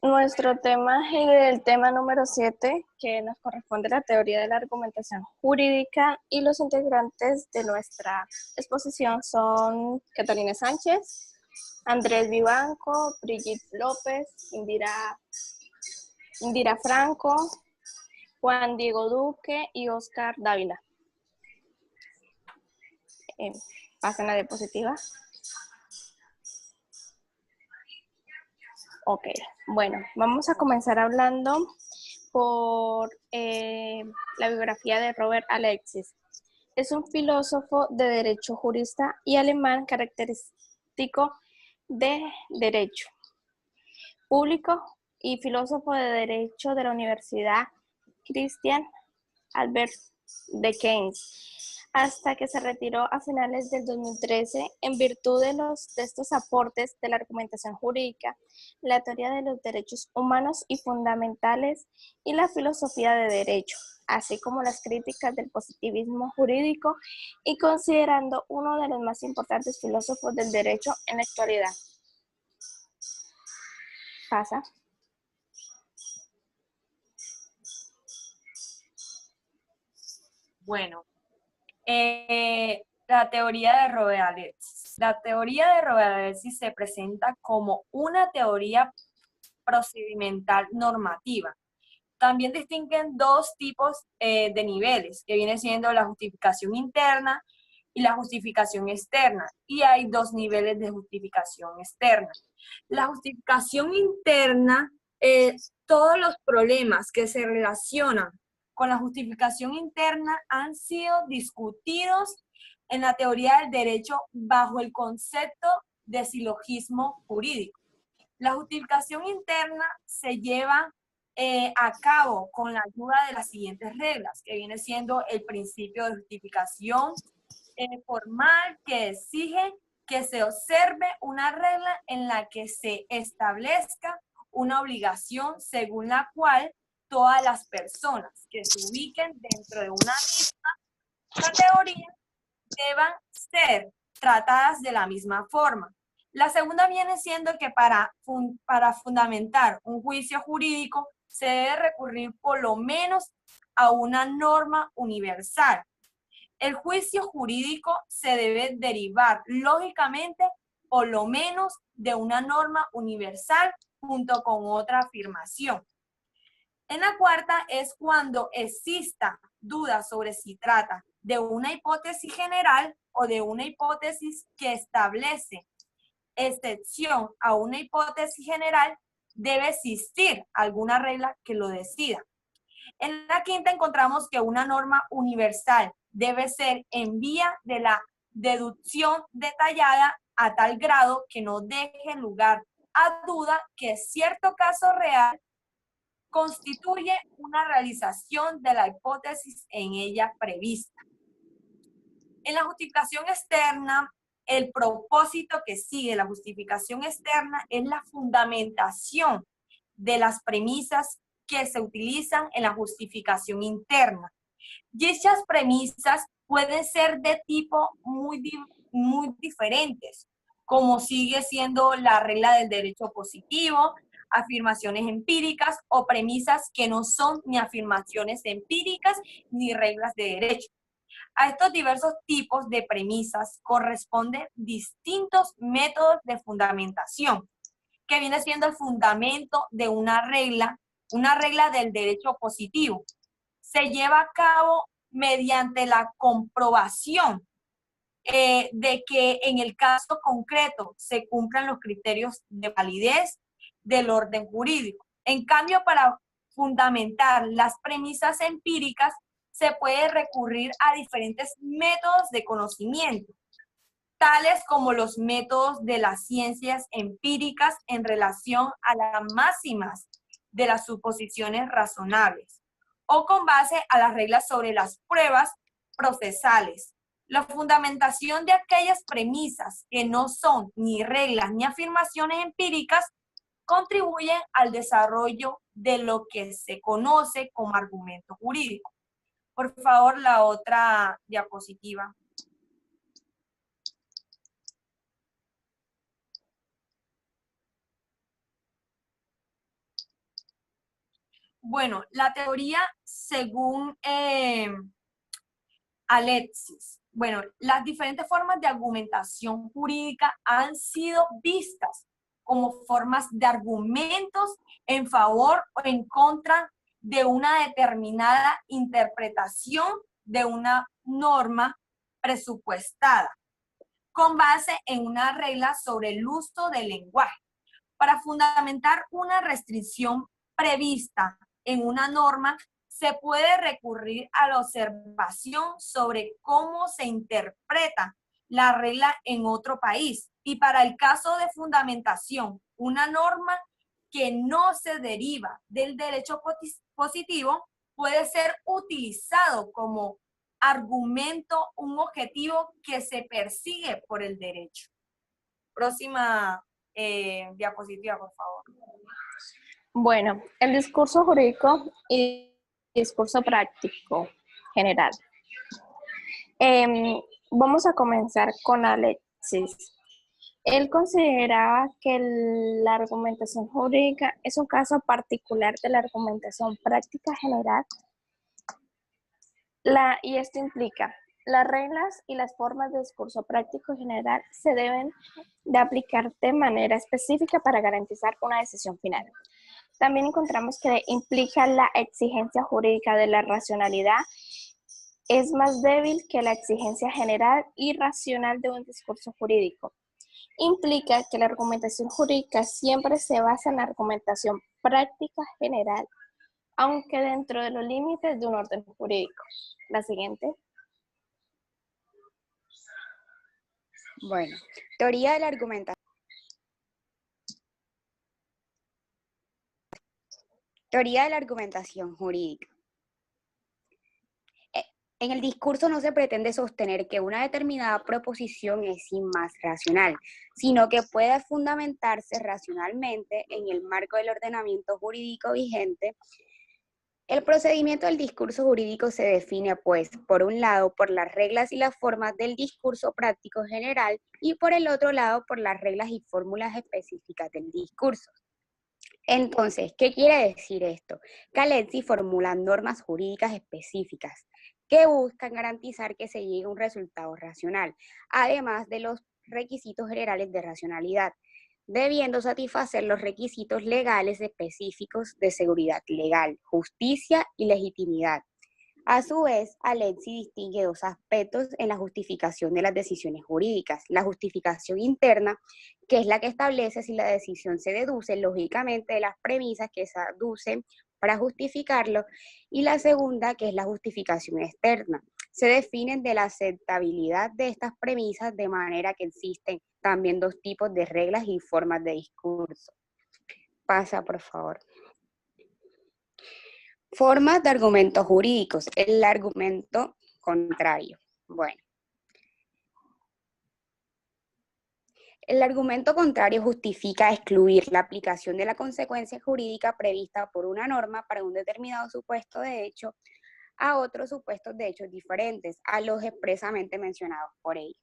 Nuestro tema es el tema número 7, que nos corresponde la teoría de la argumentación jurídica, y los integrantes de nuestra exposición son Catalina Sánchez, Andrés Vivanco, Brigitte López, Indira Franco, Juan Diego Duque y Oscar Dávila. Pasen la diapositiva. Ok, bueno, vamos a comenzar hablando por la biografía de Robert Alexis. Es un filósofo de derecho, jurista y alemán característico de derecho público y filósofo de derecho de la Universidad Christian Albert de Keynes, hasta que se retiró a finales del 2013 en virtud de estos aportes de la argumentación jurídica, la teoría de los derechos humanos y fundamentales y la filosofía de derecho, así como las críticas del positivismo jurídico, y considerando uno de los más importantes filósofos del derecho en la actualidad. Pasa. Bueno, la teoría de Robert Alexis. La teoría de Robert Alexis se presenta como una teoría procedimental normativa. También distinguen dos tipos de niveles, que viene siendo la justificación interna y la justificación externa. Y hay dos niveles de justificación externa. La justificación interna es todos los problemas que se relacionan con la justificación interna han sido discutidos en la teoría del derecho bajo el concepto de silogismo jurídico. La justificación interna se lleva a cabo con la ayuda de las siguientes reglas, que viene siendo el principio de justificación formal, que exige que se observe una regla en la que se establezca una obligación según la cual todas las personas que se ubiquen dentro de una misma categoría deban ser tratadas de la misma forma. La segunda viene siendo que para fundamentar un juicio jurídico se debe recurrir por lo menos a una norma universal. El juicio jurídico se debe derivar lógicamente por lo menos de una norma universal junto con otra afirmación. En la cuarta es cuando exista duda sobre si trata de una hipótesis general o de una hipótesis que establece excepción a una hipótesis general, debe existir alguna regla que lo decida. En la quinta encontramos que una norma universal debe ser en vía de la deducción detallada a tal grado que no deje lugar a duda que cierto caso real constituye una realización de la hipótesis en ella prevista. En la justificación externa, el propósito que sigue la justificación externa es la fundamentación de las premisas que se utilizan en la justificación interna. Dichas premisas pueden ser de tipo muy diferentes, como sigue siendo la regla del derecho positivo, afirmaciones empíricas o premisas que no son ni afirmaciones empíricas ni reglas de derecho. A estos diversos tipos de premisas corresponden distintos métodos de fundamentación, que viene siendo el fundamento de una regla del derecho positivo. Se lleva a cabo mediante la comprobación de que en el caso concreto se cumplan los criterios de validez del orden jurídico. En cambio, para fundamentar las premisas empíricas, se puede recurrir a diferentes métodos de conocimiento, tales como los métodos de las ciencias empíricas en relación a las máximas de las suposiciones razonables, o con base a las reglas sobre las pruebas procesales. La fundamentación de aquellas premisas que no son ni reglas ni afirmaciones empíricas contribuyen al desarrollo de lo que se conoce como argumento jurídico. Por favor, la otra diapositiva. Bueno, la teoría según Alexis. Bueno, las diferentes formas de argumentación jurídica han sido vistas como formas de argumentos en favor o en contra de una determinada interpretación de una norma presupuestada, con base en una regla sobre el uso del lenguaje. Para fundamentar una restricción prevista en una norma, se puede recurrir a la observación sobre cómo se interpreta la regla en otro país. Y para el caso de fundamentación, una norma que no se deriva del derecho positivo puede ser utilizado como argumento, un objetivo que se persigue por el derecho. Próxima diapositiva, por favor. Bueno, el discurso jurídico y discurso práctico general. Vamos a comenzar con Alexis. Él consideraba que la argumentación jurídica es un caso particular de la argumentación práctica general. Y esto implica, las reglas y las formas de discurso práctico general se deben de aplicar de manera específica para garantizar una decisión final. También encontramos que implica la exigencia jurídica de la racionalidad es más débil que la exigencia general y racional de un discurso jurídico. Implica que la argumentación jurídica siempre se basa en la argumentación práctica general, aunque dentro de los límites de un orden jurídico. La siguiente. Bueno, teoría de la argumentación. Teoría de la argumentación jurídica. En el discurso no se pretende sostener que una determinada proposición es sin más racional, sino que puede fundamentarse racionalmente en el marco del ordenamiento jurídico vigente. El procedimiento del discurso jurídico se define, pues, por un lado, por las reglas y las formas del discurso práctico general y por el otro lado, por las reglas y fórmulas específicas del discurso. Entonces, ¿qué quiere decir esto? Que Alexis formula normas jurídicas específicas que buscan garantizar que se llegue a un resultado racional, además de los requisitos generales de racionalidad, debiendo satisfacer los requisitos legales específicos de seguridad legal, justicia y legitimidad. A su vez, Alexis distingue dos aspectos en la justificación de las decisiones jurídicas. La justificación interna, que es la que establece si la decisión se deduce lógicamente de las premisas que se aducen para justificarlo, y la segunda, que es la justificación externa. Se definen de la aceptabilidad de estas premisas de manera que existen también dos tipos de reglas y formas de discurso. Pasa, por favor. Formas de argumentos jurídicos. El argumento contrario. Bueno. El argumento contrario justifica excluir la aplicación de la consecuencia jurídica prevista por una norma para un determinado supuesto de hecho a otros supuestos de hechos diferentes a los expresamente mencionados por ella.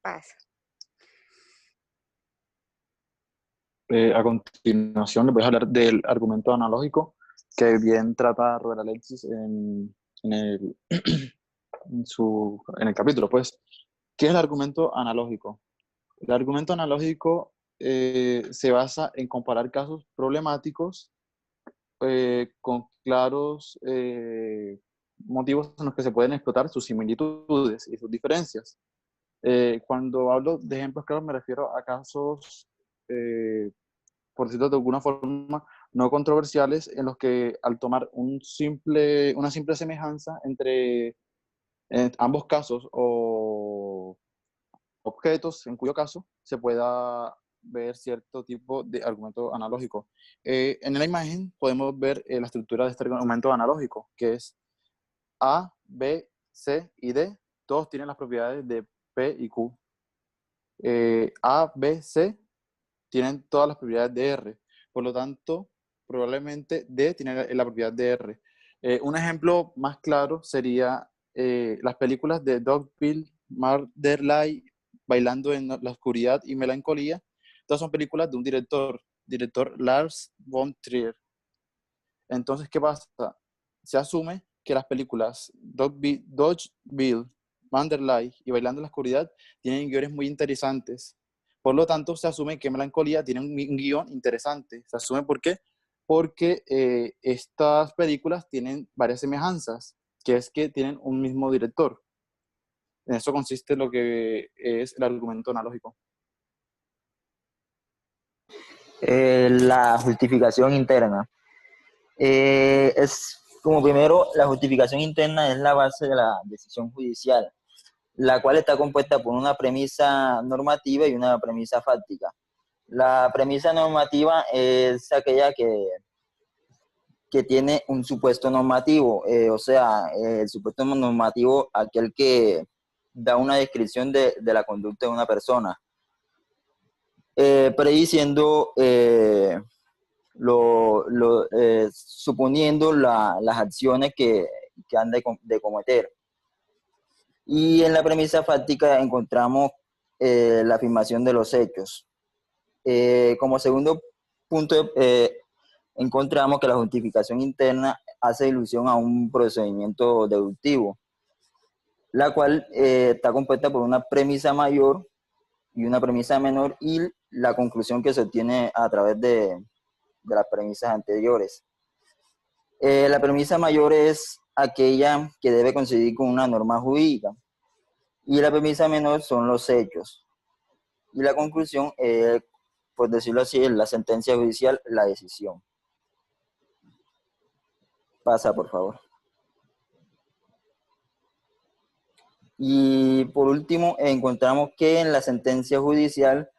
Pasa. A continuación les voy a hablar del argumento analógico que bien trata Robert Alexis en el capítulo. Pues, ¿qué es el argumento analógico? El argumento analógico se basa en comparar casos problemáticos con claros motivos en los que se pueden explotar sus similitudes y sus diferencias. Cuando hablo de ejemplos claros me refiero a casos por decirlo de alguna forma, no controversiales, en los que al tomar una simple semejanza entre ambos casos o objetos, en cuyo caso se pueda ver cierto tipo de argumento analógico. En la imagen podemos ver la estructura de este argumento analógico, que es A, B, C y D. Todos tienen las propiedades de P y Q. A, B, C tienen todas las propiedades de R. Por lo tanto, probablemente D tiene la propiedad de R. Un ejemplo más claro sería las películas de Dogville, Murderland, Bailando en la Oscuridad y Melancolía. Todas son películas de un director Lars von Trier. Entonces, ¿qué pasa? Se asume que las películas Dodgeball, Manderley y Bailando en la Oscuridad tienen guiones muy interesantes. Por lo tanto, se asume que Melancolía tiene un guión interesante. ¿Se asume por qué? Porque estas películas tienen varias semejanzas, que es que tienen un mismo director. En eso consiste lo que es el argumento analógico. La justificación interna. Es como primero, la justificación interna es la base de la decisión judicial, la cual está compuesta por una premisa normativa y una premisa fáctica. La premisa normativa es aquella que tiene un supuesto normativo, o sea, el supuesto normativo, aquel que da una descripción de la conducta de una persona, prediciendo, suponiendo las acciones que han de cometer. Y en la premisa fáctica encontramos la afirmación de los hechos. Como segundo punto, encontramos que la justificación interna hace ilusión a un procedimiento deductivo, la cual está compuesta por una premisa mayor y una premisa menor y la conclusión que se obtiene a través de las premisas anteriores. La premisa mayor es aquella que debe coincidir con una norma jurídica y la premisa menor son los hechos. Y la conclusión, por decirlo así, es la sentencia judicial, la decisión. Pasa, por favor. Y por último, encontramos que en la sentencia judicial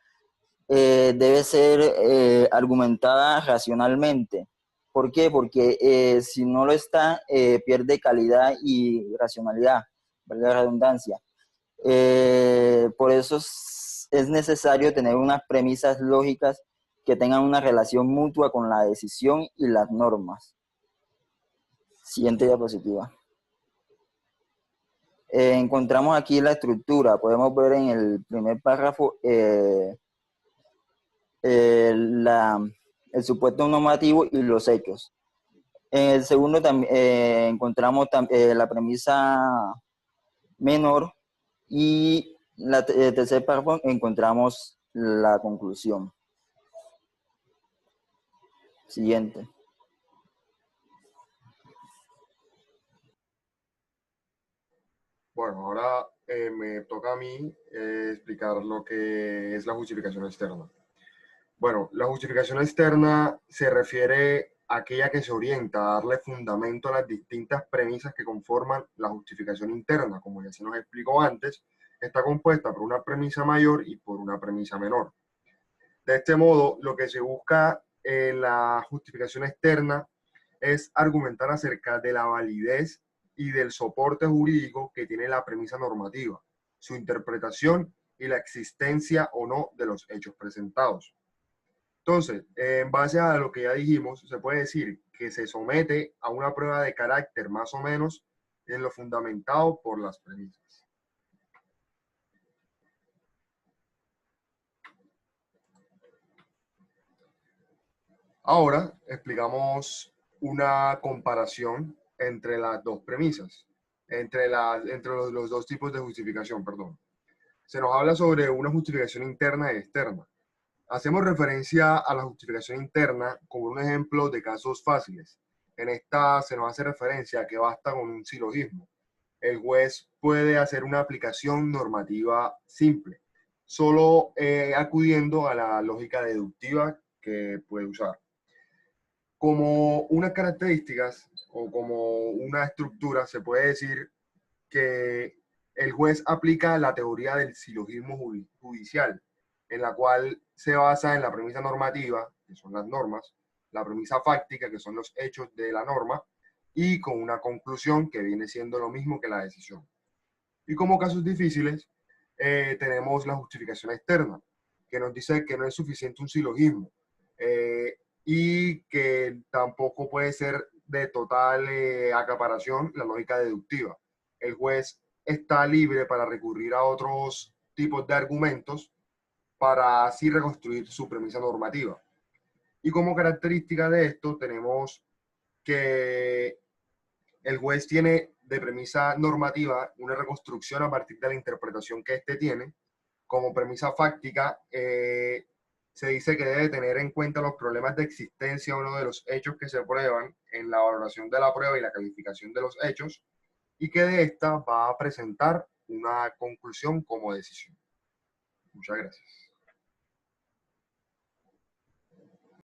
debe ser argumentada racionalmente. ¿Por qué? Porque si no lo está, pierde calidad y racionalidad, valga la redundancia. Por eso es necesario tener unas premisas lógicas que tengan una relación mutua con la decisión y las normas. Siguiente diapositiva. Encontramos aquí la estructura. Podemos ver en el primer párrafo el supuesto normativo y los hechos. En el segundo encontramos la premisa menor y en el tercer párrafo encontramos la conclusión. Siguiente. Bueno, ahora me toca a mí explicar lo que es la justificación externa. Bueno, la justificación externa se refiere a aquella que se orienta a darle fundamento a las distintas premisas que conforman la justificación interna. Como ya se nos explicó antes, está compuesta por una premisa mayor y por una premisa menor. De este modo, lo que se busca en la justificación externa es argumentar acerca de la validez y del soporte jurídico que tiene la premisa normativa, su interpretación y la existencia o no de los hechos presentados. Entonces, en base a lo que ya dijimos, se puede decir que se somete a una prueba de carácter más o menos en lo fundamentado por las premisas. Ahora explicamos una comparación entre las dos premisas, entre los dos tipos de justificación, perdón. Se nos habla sobre una justificación interna y externa. Hacemos referencia a la justificación interna como un ejemplo de casos fáciles. En esta se nos hace referencia a que basta con un silogismo. El juez puede hacer una aplicación normativa simple, solo acudiendo a la lógica deductiva que puede usar. Como unas características o como una estructura, se puede decir que el juez aplica la teoría del silogismo judicial, en la cual se basa en la premisa normativa, que son las normas, la premisa fáctica, que son los hechos de la norma, y con una conclusión que viene siendo lo mismo que la decisión. Y como casos difíciles, tenemos la justificación externa, que nos dice que no es suficiente un silogismo, y que tampoco puede ser de total acaparación la lógica deductiva. El juez está libre para recurrir a otros tipos de argumentos para así reconstruir su premisa normativa. Y como característica de esto tenemos que el juez tiene de premisa normativa una reconstrucción a partir de la interpretación que éste tiene. Como premisa fáctica, se dice que debe tener en cuenta los problemas de existencia o no de los hechos que se prueban en la valoración de la prueba y la calificación de los hechos, y que de esta va a presentar una conclusión como decisión. Muchas gracias.